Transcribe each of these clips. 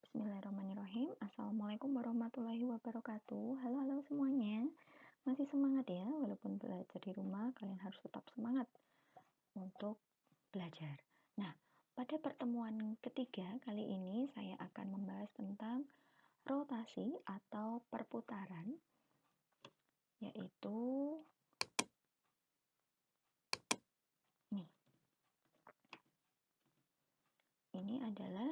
Bismillahirrahmanirrahim. Assalamualaikum warahmatullahi wabarakatuh. Halo semuanya. Masih semangat ya, walaupun belajar di rumah, kalian harus tetap semangat untuk belajar. Nah, pada pertemuan ketiga kali ini saya akan membahas tentang rotasi atau perputaran, yaitu ini adalah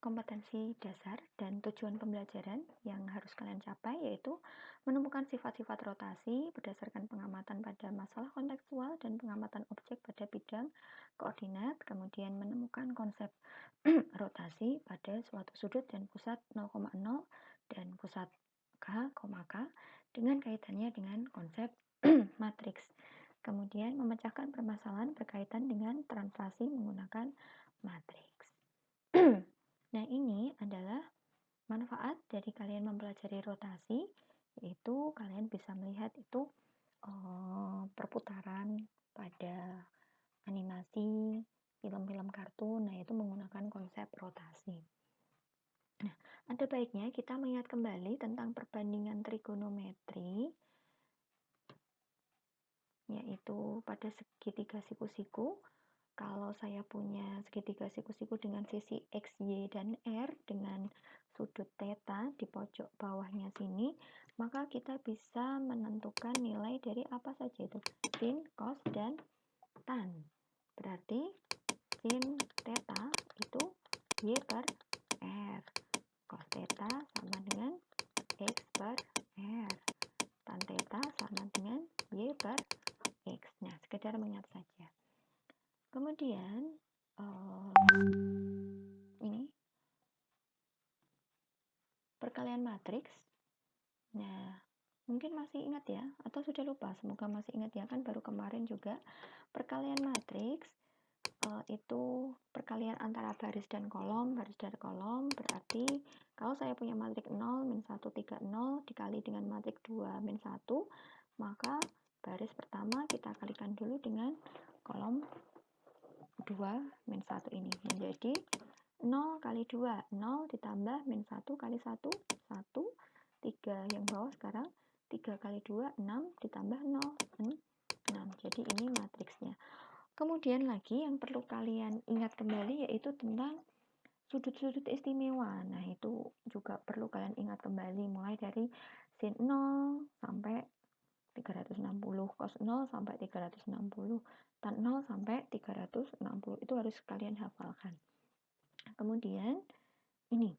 kompetensi dasar dan tujuan pembelajaran yang harus kalian capai, yaitu menemukan sifat-sifat rotasi berdasarkan pengamatan pada masalah kontekstual dan pengamatan objek pada bidang koordinat, kemudian menemukan konsep rotasi pada suatu sudut dan pusat 0,0 dan pusat K, K dengan kaitannya dengan konsep matriks. Kemudian memecahkan permasalahan berkaitan dengan translasi menggunakan matriks. Nah, ini adalah manfaat dari kalian mempelajari rotasi, yaitu kalian bisa melihat itu perputaran pada animasi, film-film kartun, nah itu menggunakan konsep rotasi. Nah, ada baiknya kita mengingat kembali tentang perbandingan trigonometri, yaitu pada segitiga siku-siku. Kalau saya punya segitiga siku-siku dengan sisi X, Y, dan R dengan sudut theta di pojok bawahnya sini, maka kita bisa menentukan nilai dari apa saja itu, sin, cos, dan tan. Berarti sin theta itu Y per R, cos theta sama dengan X per R, tan theta sama dengan Y per X. Nah, sekedar mengingat saja. Kemudian ini perkalian matriks. Nah, mungkin masih ingat ya, atau sudah lupa? Semoga masih ingat ya, kan baru kemarin juga perkalian matriks itu perkalian antara baris dan kolom. Baris dan kolom berarti kalau saya punya matriks 0, min 1, 3, 0 dikali dengan matriks 2, min 1, maka baris pertama kita kalikan dulu dengan kolom 2, min 1 ini menjadi 0 kali 2, 0 ditambah min 1 kali 1, 1, 3 yang bawah sekarang 3 kali 2, 6 ditambah 0, 6. Jadi ini matriksnya. Kemudian lagi yang perlu kalian ingat kembali yaitu tentang sudut-sudut istimewa. Nah, itu juga perlu kalian ingat kembali mulai dari sin 0 sampai 360, cos 0 sampai 360, tan 0 sampai 360. Itu harus kalian hafalkan. Kemudian ini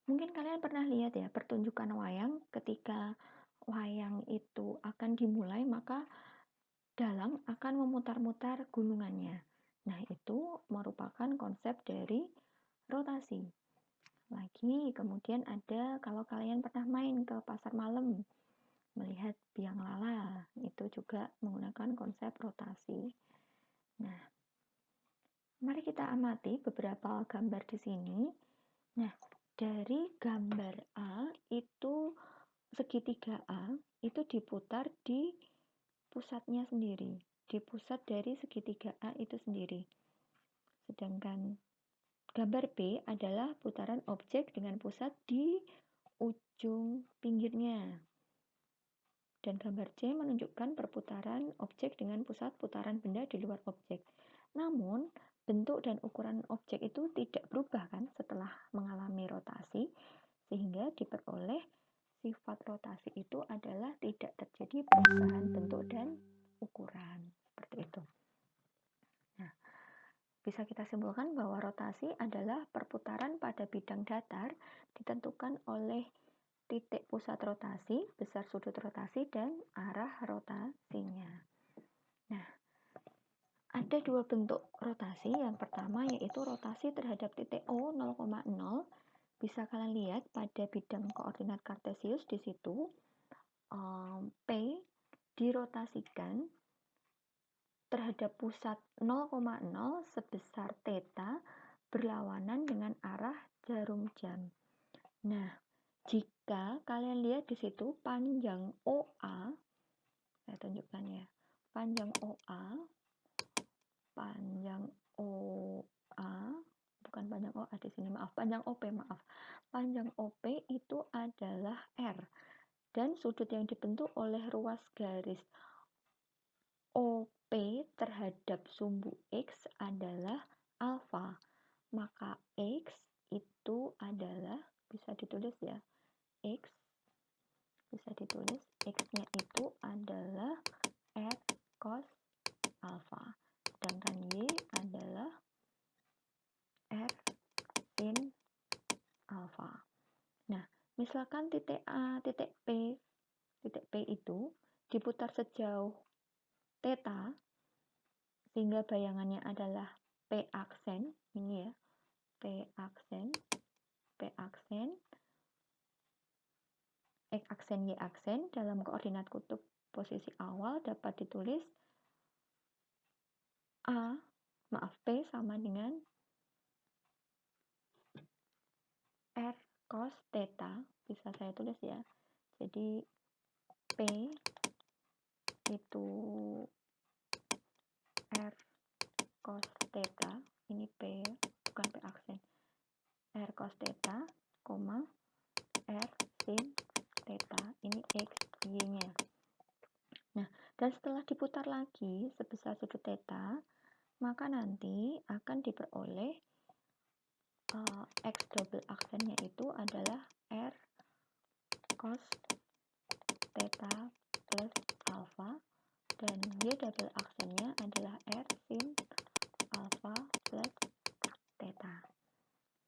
mungkin kalian pernah lihat ya pertunjukan wayang. Ketika wayang itu akan dimulai, maka dalang akan memutar-mutar gunungannya. Nah, itu merupakan konsep dari rotasi. Lagi kemudian ada, kalau kalian pernah main ke pasar malam melihat biang lala, itu juga menggunakan konsep rotasi. Nah, mari kita amati beberapa gambar di sini. Nah, dari gambar A itu segitiga A itu diputar di pusatnya sendiri, di pusat dari segitiga A itu sendiri. Sedangkan gambar B adalah putaran objek dengan pusat di ujung pinggirnya. Dan gambar C menunjukkan perputaran objek dengan pusat putaran benda di luar objek. Namun, bentuk dan ukuran objek itu tidak berubah kan setelah mengalami rotasi, sehingga diperoleh sifat rotasi itu adalah tidak terjadi perubahan bentuk dan ukuran. Seperti itu. Nah, bisa kita simpulkan bahwa rotasi adalah perputaran pada bidang datar ditentukan oleh titik pusat rotasi, besar sudut rotasi, dan arah rotasinya. Nah, ada dua bentuk rotasi. Yang pertama yaitu rotasi terhadap titik O 0,0. Bisa kalian lihat pada bidang koordinat kartesius di situ P dirotasikan terhadap pusat 0,0 sebesar theta berlawanan dengan arah jarum jam. Nah, jika kalian lihat di situ panjang OA, saya tunjukkan ya, panjang OA bukan panjang OA di sini, maaf, panjang OP, maaf. Panjang OP itu adalah R, dan sudut yang dibentuk oleh ruas garis OP terhadap sumbu X adalah alfa. Maka X itu adalah, bisa ditulis ya, X bisa ditulis X-nya itu adalah R cos alfa, sedangkan Y adalah R sin alfa. Nah, misalkan titik A, titik P itu diputar sejauh theta, sehingga bayangannya adalah P aksen, ini ya, P aksen, X aksen, Y aksen, dalam koordinat kutub posisi awal dapat ditulis P sama dengan R cos theta, bisa saya tulis ya. Jadi P itu R cos theta, ini P, bukan P aksen, R cos theta, R sin theta, ini X, Y-nya. Nah, dan setelah diputar lagi sebesar sudut theta, maka nanti akan diperoleh X double aksennya itu adalah R cos theta plus alpha, dan Y double aksennya adalah R sin alpha plus theta.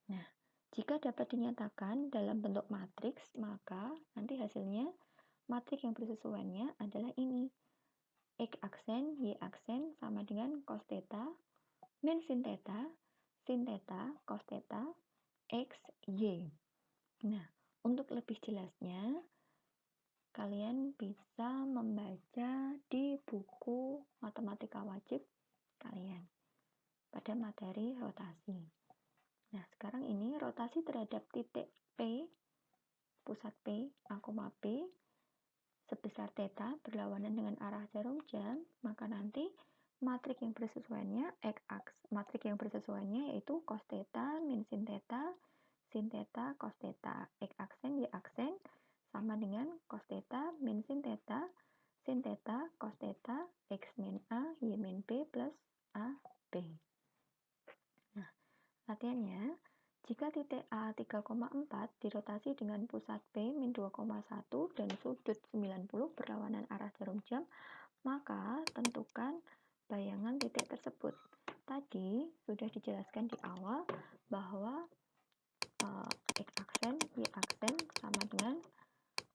Nah, jika dapat dinyatakan dalam bentuk matriks, maka nanti hasilnya matriks yang bersesuaiannya adalah ini. X aksen, Y aksen sama dengan cos theta min sin theta, cos theta, X, Y. Nah, untuk lebih jelasnya, kalian bisa membaca di buku matematika wajib kalian pada materi rotasi. Nah, sekarang ini rotasi terhadap titik P, pusat P, A, P, sebesar theta berlawanan dengan arah jarum jam, maka nanti matrik yang bersesuaiannya matrik yang bersesuaiannya yaitu cos theta min sin theta, cos theta, X aksen, Y aksen sama dengan cos theta min sin theta, cos theta, X min A, Y min B plus A, B. Nah, latihannya, jika titik A 3,4 dirotasi dengan pusat P min 2,1 dan sudut 90 berlawanan arah jarum jam, maka tentukan bayangan titik tersebut. Tadi sudah dijelaskan di awal bahwa X aksen, Y aksen sama dengan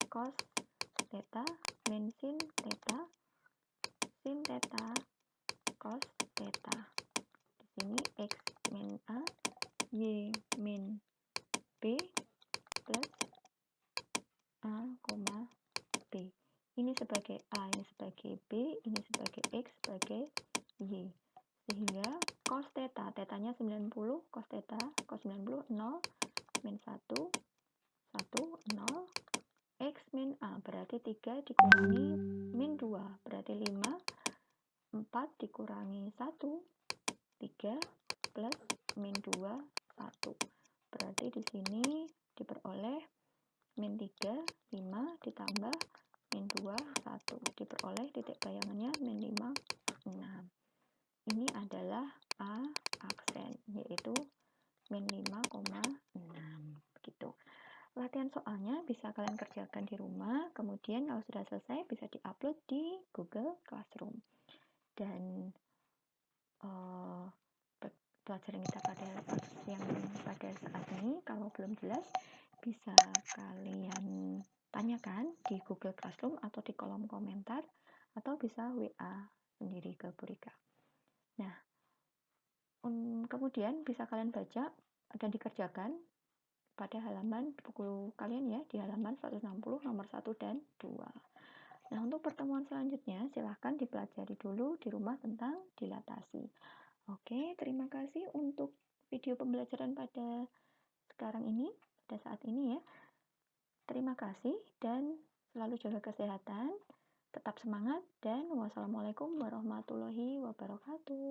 cos theta min sin theta, cos theta. Di sini X min A, Y min B plus A, B. Ini sebagai A, ini sebagai B, ini sebagai X, sebagai Y. Sehingga cos theta, tetanya 90, cos theta, cos 90, 0, min 1, 0, X min A, berarti 3 dikurangi min 2, berarti 5, 4 dikurangi 1, 3, plus min 2, 1. Berarti di sini diperoleh min 3, 5 ditambah min 2, 1. Diperoleh titik bayangannya min 5, 6. Ini adalah A aksen, yaitu min 5,6. Begitu. Latihan soalnya bisa kalian kerjakan di rumah, kemudian kalau sudah selesai bisa diupload di Google Classroom. Dan pelajaran kita pada saat ini, kalau belum jelas bisa kalian tanyakan di Google Classroom atau di kolom komentar, atau bisa WA sendiri ke Purika. Nah, kemudian bisa kalian baca dan dikerjakan pada halaman buku kalian ya, di halaman 160 nomor 1 dan 2. Nah, untuk pertemuan selanjutnya silahkan dipelajari dulu di rumah tentang dilatasi. Oke, terima kasih untuk video pembelajaran pada sekarang ini, pada saat ini ya. Terima kasih dan selalu jaga kesehatan, tetap semangat, dan wassalamualaikum warahmatullahi wabarakatuh.